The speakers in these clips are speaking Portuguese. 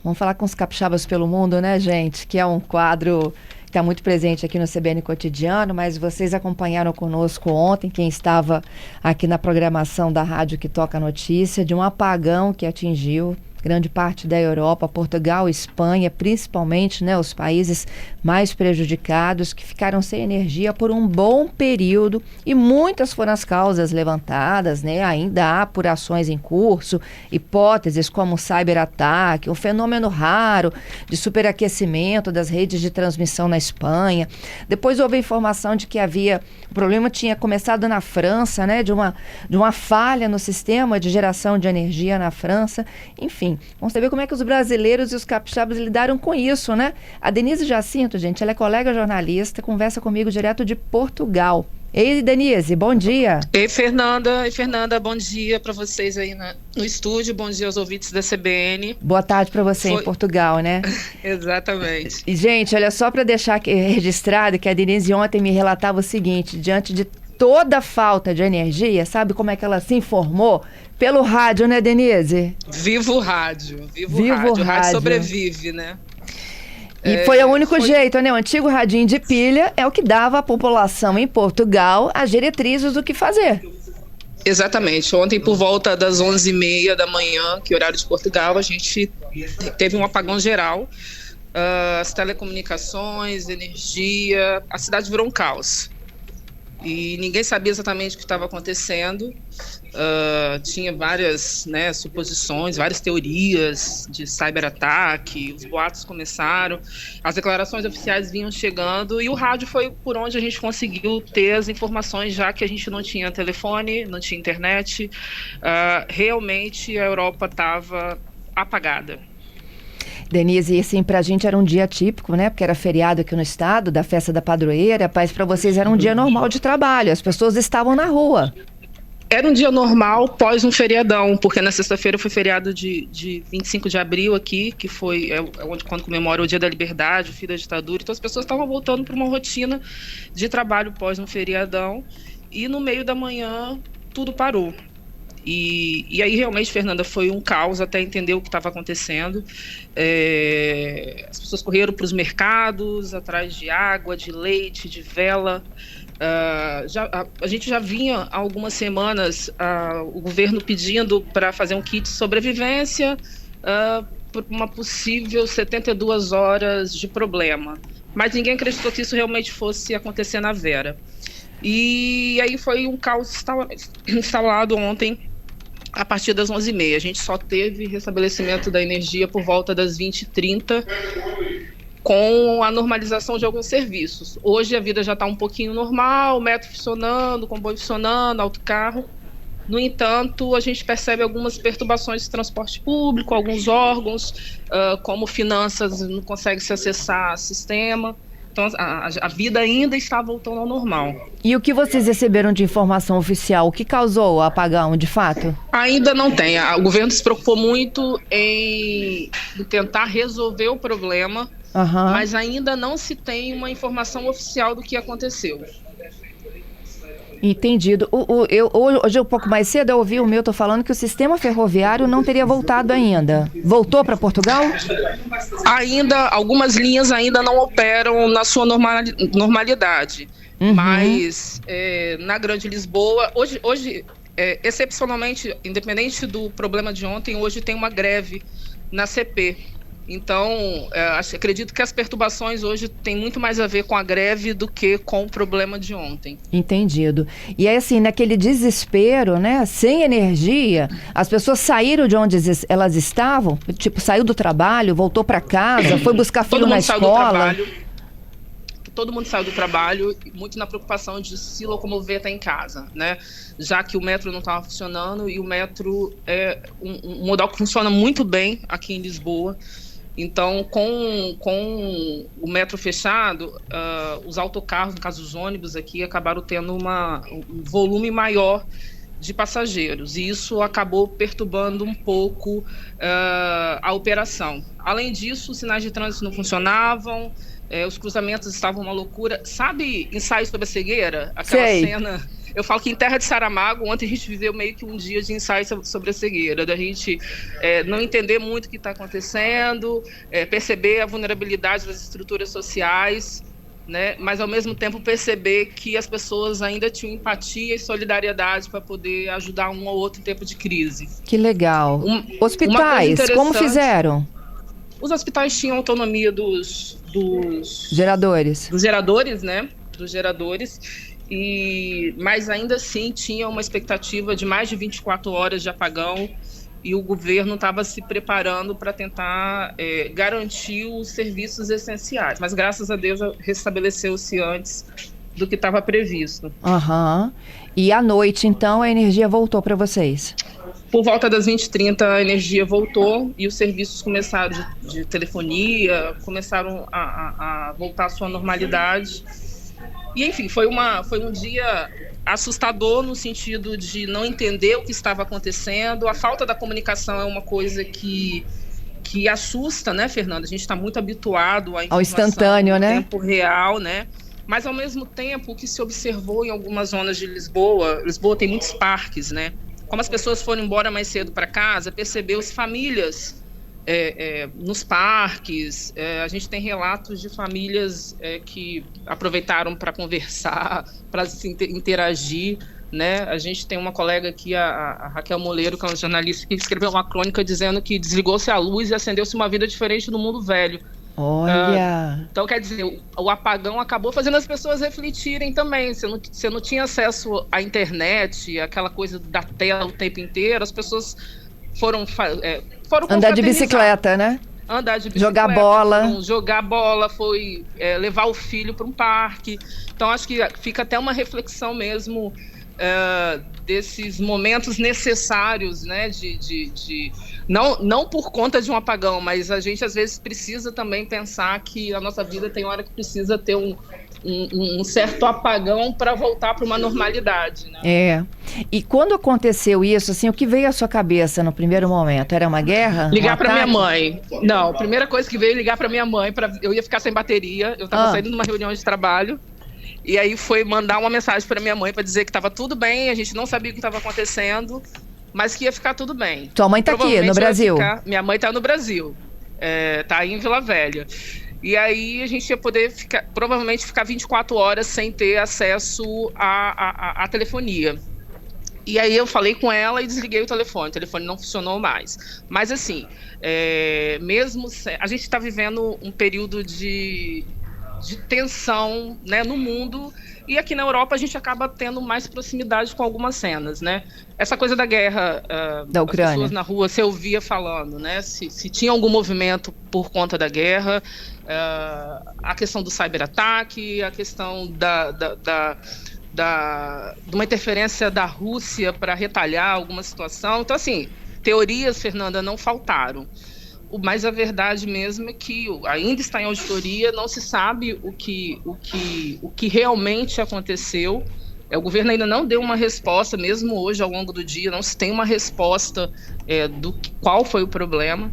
Vamos falar com os capixabas pelo mundo, né, gente? Que é um quadro que está muito presente aqui no CBN Cotidiano, mas vocês acompanharam conosco ontem, quem estava aqui na programação da rádio que toca a notícia, de um apagão que atingiu grande parte da Europa, Portugal, Espanha, principalmente, né, os países mais prejudicados, que ficaram sem energia por um bom período, e muitas foram as causas levantadas, né? Ainda há apurações em curso, hipóteses como o cyberataque, um fenômeno raro de superaquecimento das redes de transmissão na Espanha. Depois houve a informação de que o problema tinha começado na França, né, de uma falha no sistema de geração de energia na França. Enfim, vamos saber como é que os brasileiros e os capixabas lidaram com isso, né? A Denise Jacinto, gente, ela é colega jornalista, conversa comigo direto de Portugal. Ei, Denise, bom dia. Ei, Fernanda, bom dia para vocês aí no estúdio, bom dia aos ouvintes da CBN. Boa tarde para você em Portugal, né? Exatamente. E, gente, olha, só para deixar aqui registrado que a Denise ontem me relatava o seguinte, diante de toda a falta de energia, sabe como é que ela se informou? Pelo rádio, né, Denise? Viva o rádio. O rádio sobrevive, né? E foi o único jeito, né? O antigo radinho de pilha é o que dava à população em Portugal as diretrizes do que fazer. Exatamente. Ontem, por volta das 11h30 da manhã, que é o horário de Portugal, a gente teve um apagão geral. As telecomunicações, energia, a cidade virou um caos. E ninguém sabia exatamente o que estava acontecendo. Tinha várias, né, suposições, várias teorias de cyberataque, os boatos começaram, as declarações oficiais vinham chegando e o rádio foi por onde a gente conseguiu ter as informações, já que a gente não tinha telefone, não tinha internet. Realmente a Europa estava apagada. Denise, assim, pra gente era um dia típico, né? Porque era feriado aqui no estado, da festa da padroeira, mas para vocês era um dia normal de trabalho, as pessoas estavam na rua. Era um dia normal pós um feriadão, porque na sexta-feira foi feriado de 25 de abril aqui, que foi quando comemora o Dia da Liberdade, o fim da ditadura. Então as pessoas estavam voltando para uma rotina de trabalho pós um feriadão e no meio da manhã tudo parou. E aí realmente, Fernanda, foi um caos até entender o que estava acontecendo. As pessoas correram para os mercados atrás de água, de leite, de vela. A gente já vinha há algumas semanas o governo pedindo para fazer um kit de sobrevivência por uma possível 72 horas de problema. Mas ninguém acreditou que isso realmente fosse acontecer na Vera. E aí foi um caos instalado ontem a partir das 11h30. A gente só teve restabelecimento da energia por volta das 20h30, com a normalização de alguns serviços. Hoje a vida já está um pouquinho normal, o metro funcionando, o comboio funcionando, autocarro. No entanto, a gente percebe algumas perturbações de transporte público, alguns órgãos, como finanças, não consegue se acessar sistema. Então, a vida ainda está voltando ao normal. E o que vocês receberam de informação oficial? O que causou o apagão, de fato? Ainda não tem. O governo se preocupou muito em tentar resolver o problema, mas ainda não se tem uma informação oficial do que aconteceu. Entendido. Hoje, um pouco mais cedo, eu ouvi o Milton falando que o sistema ferroviário não teria voltado ainda. Voltou para Portugal? Ainda, algumas linhas ainda não operam na sua normalidade. Mas na Grande Lisboa, hoje excepcionalmente, independente do problema de ontem, hoje tem uma greve na CP. Então, acredito que as perturbações hoje têm muito mais a ver com a greve do que com o problema de ontem. Entendido. E aí, assim, naquele desespero, né, sem energia, as pessoas saíram de onde elas estavam, tipo, saiu do trabalho, voltou para casa, foi buscar filho na escola. Todo mundo saiu do trabalho, muito na preocupação de se locomover até em casa, né? Já que o metro não estava funcionando, e o metro é um modal que funciona muito bem aqui em Lisboa. Então, com o metro fechado, os autocarros, no caso os ônibus aqui, acabaram tendo um volume maior de passageiros, e isso acabou perturbando um pouco a operação. Além disso, os sinais de trânsito não funcionavam, os cruzamentos estavam uma loucura. Sabe Ensaio sobre a Cegueira? Aquela cena Eu falo que em Terra de Saramago, ontem a gente viveu meio que um dia de ensaio sobre a cegueira, da gente não entender muito o que está acontecendo, perceber a vulnerabilidade das estruturas sociais, né? Mas ao mesmo tempo perceber que as pessoas ainda tinham empatia e solidariedade para poder ajudar um ou outro em tempo de crise. Que legal. Hospitais, como fizeram? Os hospitais tinham autonomia dos geradores. Dos geradores, né? Dos geradores. Mas ainda assim tinha uma expectativa de mais de 24 horas de apagão e o governo estava se preparando para tentar garantir os serviços essenciais. Mas graças a Deus restabeleceu-se antes do que estava previsto. Uhum. E à noite, então, a energia voltou para vocês? Por volta das 20h30 a energia voltou e os serviços começaram de telefonia, começaram a voltar à sua normalidade. E enfim, foi um dia assustador no sentido de não entender o que estava acontecendo. A falta da comunicação é uma coisa que assusta, né, Fernanda? A gente está muito habituado à informação ao instantâneo, no né? tempo real, né? Mas ao mesmo tempo, o que se observou em algumas zonas de Lisboa tem muitos parques, né? Como as pessoas foram embora mais cedo para casa, percebeu-se famílias nos parques. A gente tem relatos de famílias que aproveitaram para conversar, para se interagir, né? A gente tem uma colega aqui, a Raquel Moleiro, que é uma jornalista, que escreveu uma crônica dizendo que desligou-se a luz e acendeu-se uma vida diferente no mundo velho. Olha! Então, quer dizer, o apagão acabou fazendo as pessoas refletirem também. Você não tinha acesso à internet, aquela coisa da tela o tempo inteiro, as pessoas foram andar de bicicleta, né? Andar de bicicleta. Jogar bola. Foi levar o filho para um parque. Então, acho que fica até uma reflexão mesmo desses momentos necessários, né, não por conta de um apagão, mas a gente às vezes precisa também pensar que a nossa vida tem hora que precisa ter um certo apagão para voltar para uma normalidade, né? E quando aconteceu isso, assim, o que veio à sua cabeça no primeiro momento? Era uma guerra? Ligar para minha mãe. Não, a primeira coisa que veio ligar para minha mãe, eu ia ficar sem bateria, eu estava saindo de uma reunião de trabalho. E aí foi mandar uma mensagem para minha mãe para dizer que estava tudo bem, a gente não sabia o que estava acontecendo, mas que ia ficar tudo bem. Tua mãe está aqui, no Brasil? Minha mãe está no Brasil, está aí em Vila Velha. E aí a gente ia poder provavelmente ficar 24 horas sem ter acesso à telefonia. E aí eu falei com ela e desliguei o telefone não funcionou mais. Mas assim, a gente está vivendo um período de tensão, né, no mundo, e aqui na Europa a gente acaba tendo mais proximidade com algumas cenas, né? Essa coisa da guerra, da Ucrânia. As pessoas na rua, você ouvia falando, né? Se tinha algum movimento por conta da guerra, a questão do cyberataque, a questão de uma interferência da Rússia para retalhar alguma situação. Então, assim, teorias, Fernanda, não faltaram. Mas a verdade mesmo é que ainda está em auditoria, não se sabe o que realmente aconteceu. O governo ainda não deu uma resposta, mesmo hoje, ao longo do dia, não se tem uma resposta qual foi o problema.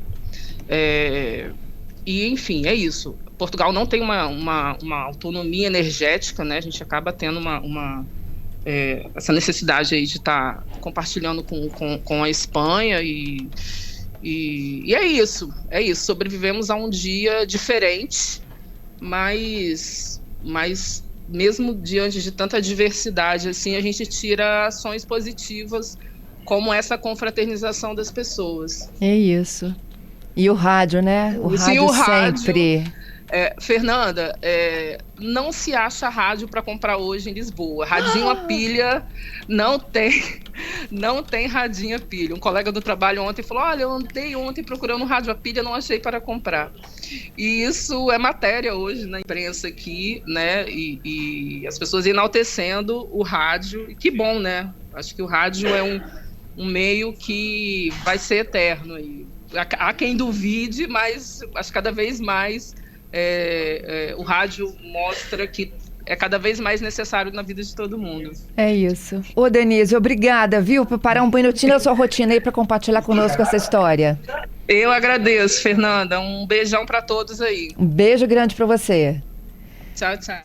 E, enfim, é isso. Portugal não tem uma autonomia energética, né? A gente acaba tendo essa necessidade aí de estar compartilhando com a Espanha e é isso, sobrevivemos a um dia diferente, mas mesmo diante de tanta diversidade, assim, a gente tira ações positivas, como essa confraternização das pessoas. É isso. E o rádio, né? O rádio sempre. Fernanda, não se acha rádio para comprar hoje em Lisboa. Radinho a pilha não tem radinho a pilha. Um colega do trabalho ontem falou: olha, eu andei ontem procurando um rádio a pilha, não achei para comprar. E isso é matéria hoje na imprensa aqui, né? E as pessoas enaltecendo o rádio. E que bom, né? Acho que o rádio é um meio que vai ser eterno. Há quem duvide, mas acho que cada vez mais o rádio mostra que é cada vez mais necessário na vida de todo mundo. É isso. Ô, Denise, obrigada, viu, por parar um minutinho da sua rotina aí para compartilhar conosco essa história. Eu agradeço, Fernanda. Um beijão para todos aí. Um beijo grande para você. Tchau, tchau.